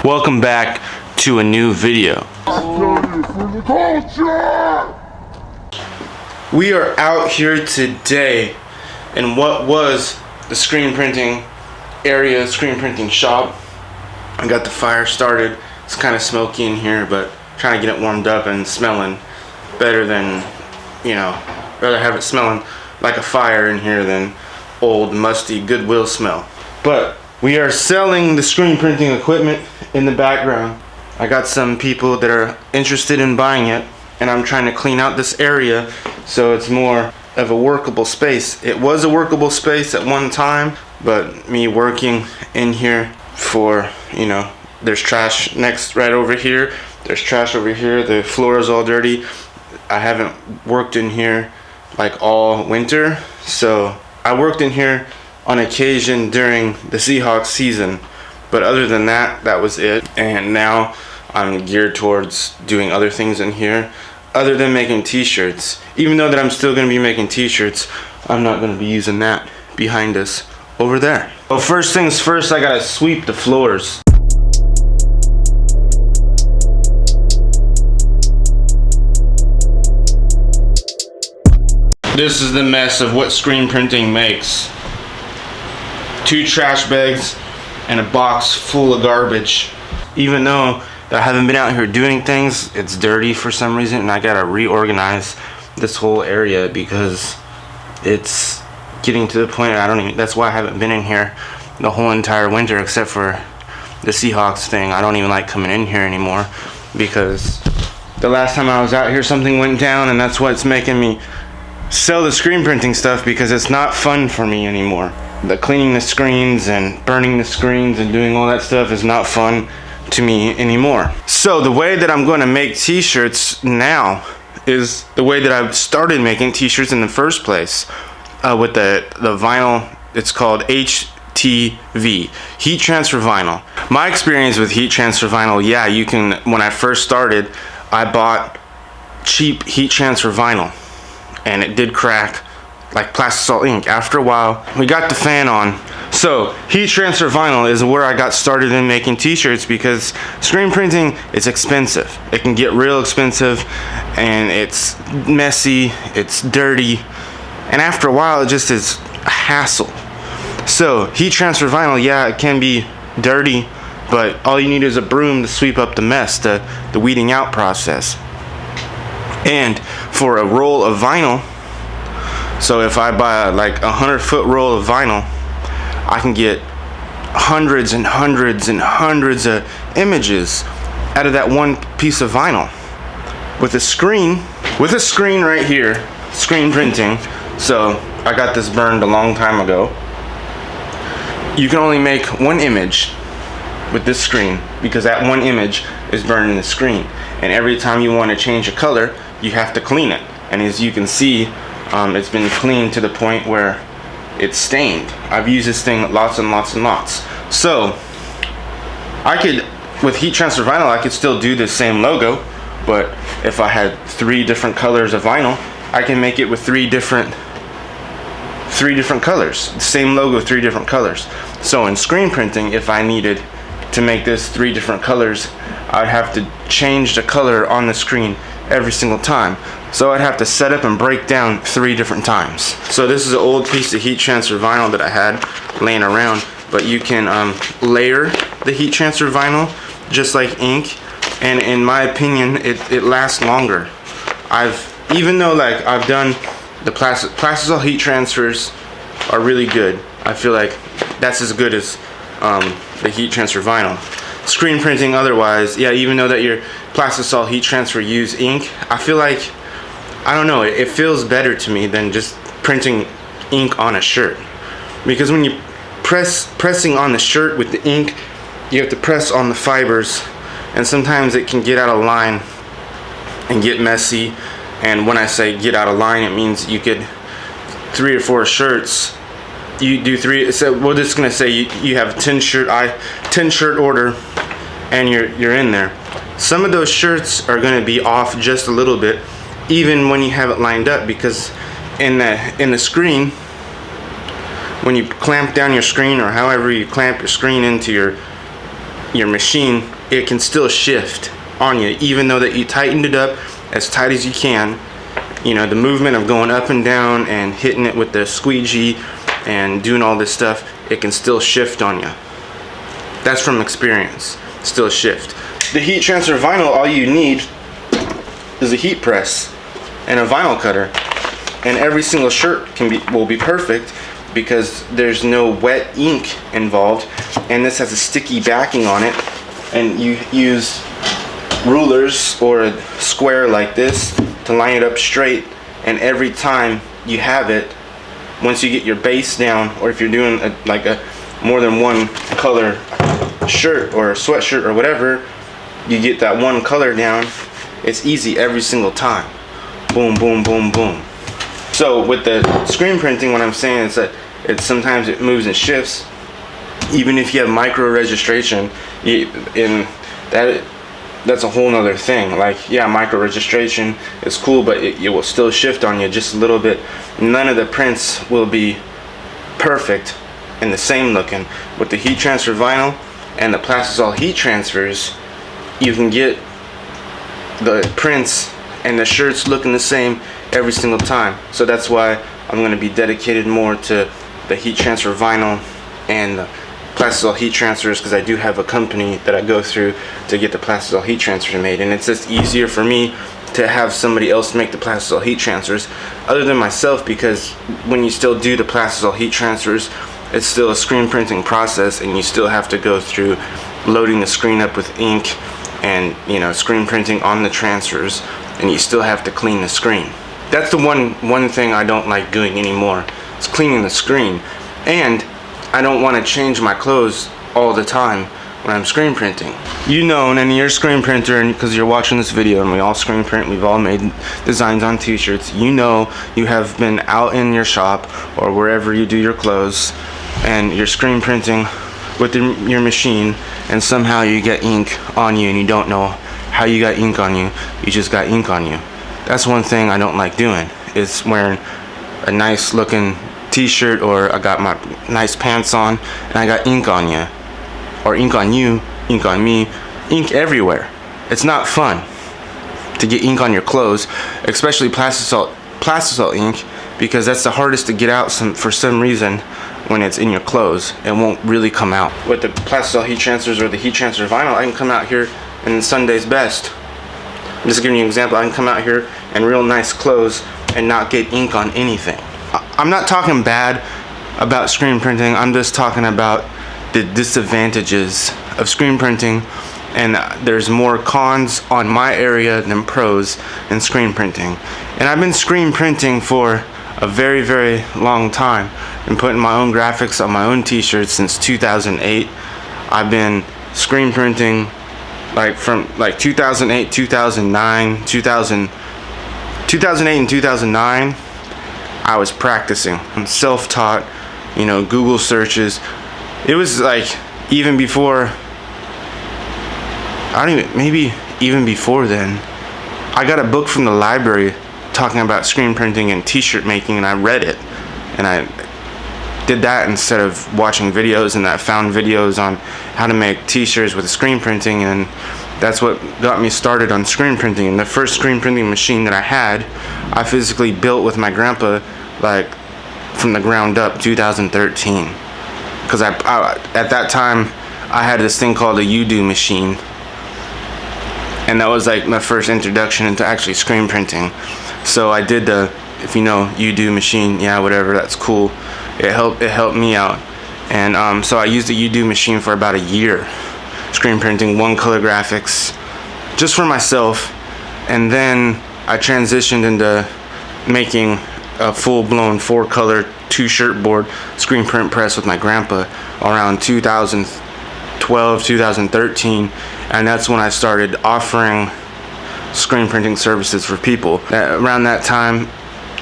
Welcome back to a new video. We are out here today in what was the screen printing area, screen printing shop. I got the fire started. It's kind of smoky in here, but trying to get it warmed up and smelling better than, you know, rather have it smelling like a fire in here than old musty Goodwill smell. But we are selling the screen printing equipment in the background. I got some people that are interested in buying it, and I'm trying to clean out this area so it's more of a workable space. It was a workable space at one time, but me working in here for, you know, there's trash right over here. There's trash over here. The floor is all dirty. I haven't worked in here like all winter, so I worked in here on occasion during the Seahawks season, but other than that, that was it. And now I'm geared towards doing other things in here other than making t-shirts. Even though that I'm still going to be making t-shirts, I'm not going to be using that behind us over there. Well, first things first, I gotta sweep the floors. This is the mess of what screen printing makes. 2 trash bags and a box full of garbage. Even though I haven't been out here doing things, it's dirty for some reason, and I gotta reorganize this whole area because it's getting to the point that's why I haven't been in here the whole entire winter, except for the Seahawks thing. I don't even like coming in here anymore because the last time I was out here something went down, and that's what's making me sell the screen printing stuff, because it's not fun for me anymore. The cleaning the screens and burning the screens and doing all that stuff is not fun to me anymore. So the way that I'm going to make t-shirts now is the way that I started making t-shirts in the first place, with the vinyl. It's called HTV, heat transfer vinyl. My experience with heat transfer vinyl, yeah, you can, when I first started, I bought cheap heat transfer vinyl, and it did crack like Plastisol ink. After a while, we got the fan on. So heat transfer vinyl is where I got started in making t-shirts, because screen printing is expensive. It can get real expensive, and it's messy, it's dirty, and after a while it just is a hassle. So heat transfer vinyl, yeah, it can be dirty, but all you need is a broom to sweep up the mess, the weeding out process. And for a roll of vinyl, so if I buy like 100-foot roll of vinyl, I can get hundreds and hundreds and hundreds of images out of that one piece of vinyl. With a screen right here, screen printing, so I got this burned a long time ago. You can only make one image with this screen, because that one image is burned in the screen. And every time you want to change a color, you have to clean it. And as you can see, it's been cleaned to the point where it's stained. I've used this thing lots and lots and lots. So I could, with heat transfer vinyl, I could still do the same logo, but if I had 3 different colors of vinyl, I can make it with 3 different colors. Same logo, 3 different colors. So in screen printing, if I needed to make this 3 different colors, I'd have to change the color on the screen every single time. So I'd have to set up and break down 3 different times. So this is an old piece of heat transfer vinyl that I had laying around, but you can layer the heat transfer vinyl just like ink, and in my opinion, it lasts longer. Even though like I've done the Plastisol heat transfers are really good. I feel like that's as good as the heat transfer vinyl. Screen printing otherwise, yeah, even though that your Plastisol heat transfer use ink, I feel like, I don't know, it feels better to me than just printing ink on a shirt. Because when you pressing on the shirt with the ink, you have to press on the fibers, and sometimes it can get out of line and get messy. And when I say get out of line, it means you could 3 or 4 shirts. You do 3. So we're just gonna say you have 10 shirt order, and you're in there. Some of those shirts are gonna be off just a little bit, even when you have it lined up, because in the screen, when you clamp down your screen, or however you clamp your screen into your machine, it can still shift on you, even though that you tightened it up as tight as you can. You know, the movement of going up and down and hitting it with the squeegee and doing all this stuff, it can still shift on you. That's from experience. Still shift. The heat transfer vinyl, all you need is a heat press and a vinyl cutter, and every single shirt will be perfect because there's no wet ink involved, and this has a sticky backing on it, and you use rulers or a square like this to line it up straight, and every time you have it, once you get your base down, or if you're doing a more than one color shirt or a sweatshirt or whatever, you get that one color down, it's easy every single time. Boom, boom, boom, boom. So with the screen printing, what I'm saying is that sometimes it moves and shifts. Even if you have micro registration, that's a whole nother thing. Like, yeah, micro registration is cool, but it will still shift on you just a little bit. None of the prints will be perfect and the same looking. With the heat transfer vinyl and the Plastisol heat transfers, you can get the prints and the shirts looking the same every single time. So that's why I'm going to be dedicated more to the heat transfer vinyl and the Plastisol heat transfers, because I do have a company that I go through to get the Plastisol heat transfers made, and it's just easier for me to have somebody else make the Plastisol heat transfers other than myself, because when you still do the Plastisol heat transfers, it's still a screen printing process, and you still have to go through loading the screen up with ink and, you know, screen printing on the transfers, and you still have to clean the screen. That's the one thing I don't like doing anymore, is cleaning the screen. And I don't want to change my clothes all the time when I'm screen printing. You know, and you're a screen printer, and because you're watching this video, and we all screen print, we've all made designs on t-shirts. You know, you have been out in your shop or wherever you do your clothes, and you're screen printing with your machine, and somehow you get ink on you and you don't know how you got ink on you. You just got ink on you. That's one thing I don't like doing, is wearing a nice looking t-shirt, or I got my nice pants on and I got ink on you, or ink on you, ink on me, ink everywhere. It's not fun to get ink on your clothes, especially Plastisol ink, because that's the hardest to get out for some reason. When it's in your clothes, it won't really come out. With the Plastisol heat transfers or the heat transfer vinyl, I can come out here in Sunday's best. I'm just giving you an example. I can come out here in real nice clothes and not get ink on anything. I'm not talking bad about screen printing. I'm just talking about the disadvantages of screen printing, and there's more cons on my area than pros in screen printing. And I've been screen printing for a very, very long time and putting my own graphics on my own t-shirts since 2008. I've been screen printing from 2008, 2009, 2008 and 2009. I was practicing. I'm self-taught, you know, Google searches. It was like even before, maybe even before then, I got a book from the library talking about screen printing and t-shirt making, and I read it, and I did that instead of watching videos, and I found videos on how to make t-shirts with screen printing, and that's what got me started on screen printing. And the first screen printing machine that I had, I physically built with my grandpa, like from the ground up, 2013, because I at that time I had this thing called a UDO machine, and that was like my first introduction into actually screen printing. So I did if you know UDO machine, yeah, whatever, that's cool. It helped me out, and so I used the UDO machine for about a year, screen printing one color graphics, just for myself, and then I transitioned into making a full-blown 4-color 2-shirt board screen print press with my grandpa around 2012, 2013, and that's when I started offering screen printing services for people. Around that time,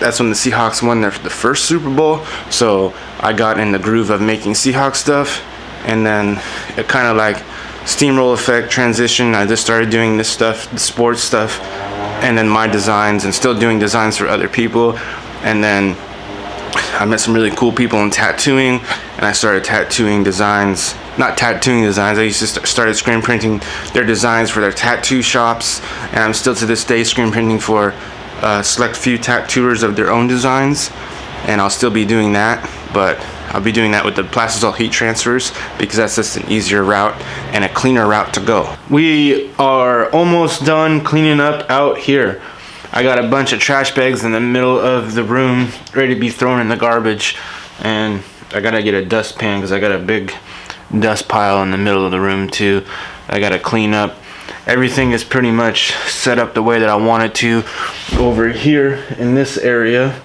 that's when the Seahawks won the first Super Bowl, so I got in the groove of making Seahawks stuff, and then it kind of like steamroll effect transition. I just started doing this stuff, the sports stuff, and then my designs, and still doing designs for other people. And then I met some really cool people in tattooing, and I started tattooing designs not tattooing designs. I used to started screen printing their designs for their tattoo shops, and I'm still to this day screen printing for select few tattooers of their own designs, and I'll still be doing that, but I'll be doing that with the Plastisol heat transfers because that's just an easier route and a cleaner route to go. We are almost done cleaning up out here. I got a bunch of trash bags in the middle of the room ready to be thrown in the garbage, and I gotta get a dustpan because I got a big dust pile in the middle of the room too. I gotta clean up. Everything is pretty much set up the way that I want it to. Over here in this area,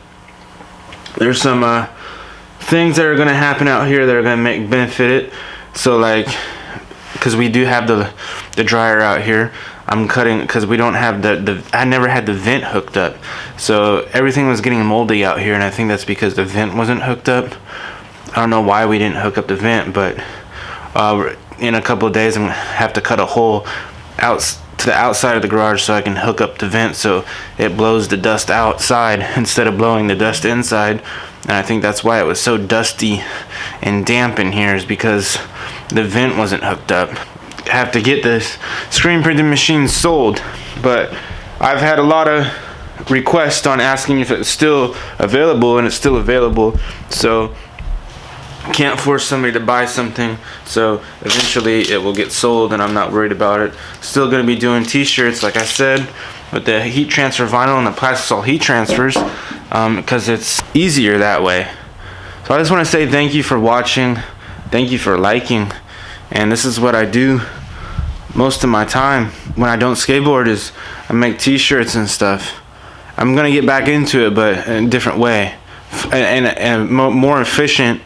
there's some things that are gonna happen out here that are gonna benefit it. So like, because we do have the dryer out here, I'm cutting because we don't have I never had the vent hooked up, so everything was getting moldy out here, and I think that's because the vent wasn't hooked up. I don't know why we didn't hook up the vent, but in a couple of days I'm gonna have to cut a hole out to the outside of the garage so I can hook up the vent so it blows the dust outside instead of blowing the dust inside. And I think that's why it was so dusty and damp in here, is because the vent wasn't hooked up. I have to get this screen printing machine sold, but I've had a lot of requests on asking if it's still available, and it's still available, so can't force somebody to buy something. So eventually it will get sold, and I'm not worried about it. Still going to be doing t-shirts, like I said, with the heat transfer vinyl and the Plastisol heat transfers, because it's easier that way. So I just want to say thank you for watching, thank you for liking, and this is what I do most of my time when I don't skateboard, is I make t-shirts and stuff. I'm going to get back into it, but in a different way, and a more efficient,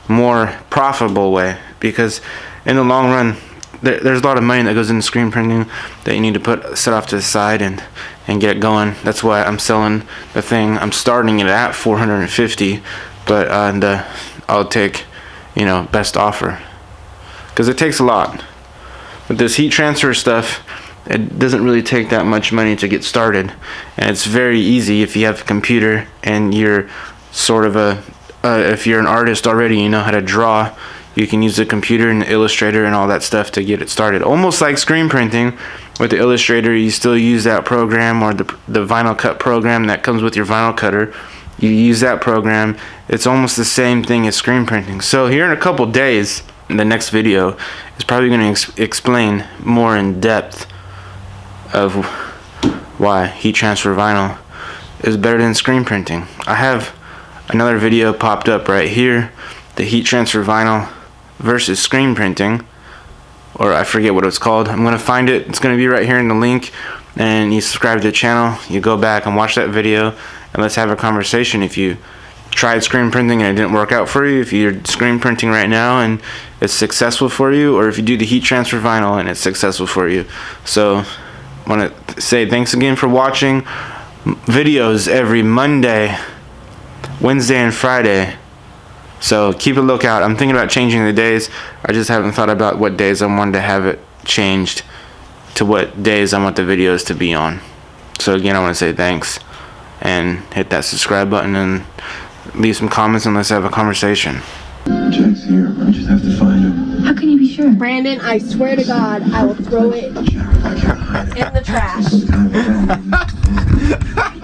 more profitable way, because in the long run there's a lot of money that goes into screen printing that you need to set off to the side and get it going. That's why I'm selling the thing. I'm starting it at $450, but I'll take, you know, best offer, because it takes a lot. But this heat transfer stuff, it doesn't really take that much money to get started, and it's very easy if you have a computer and you're sort of if you're an artist already, you know how to draw. You can use the computer and the Illustrator and all that stuff to get it started. Almost like screen printing. With the Illustrator, you still use that program, or the Vinyl Cut program that comes with your vinyl cutter. You use that program. It's almost the same thing as screen printing. So here in a couple days, the next video is probably going to explain more in depth of why heat transfer vinyl is better than screen printing. I have another video popped up right here, the heat transfer vinyl versus screen printing, or I forget what it's called. I'm gonna find it. It's gonna be right here in the link, and you subscribe to the channel, you go back and watch that video, and let's have a conversation. If you tried screen printing and it didn't work out for you, if you're screen printing right now and it's successful for you, or if you do the heat transfer vinyl and it's successful for you. So I want to say thanks again for watching. Videos every Monday, Wednesday, and Friday. So keep a lookout. I'm thinking about changing the days. I just haven't thought about what days I wanted to have it changed to what days I want the videos to be on. So again, I want to say thanks, and hit that subscribe button and leave some comments, and let's have a conversation. Jack's here. I just have to find him. How can you be sure? Brandon, I swear to God, I will throw it Jack, I can't hide it. in the trash. This is kind of a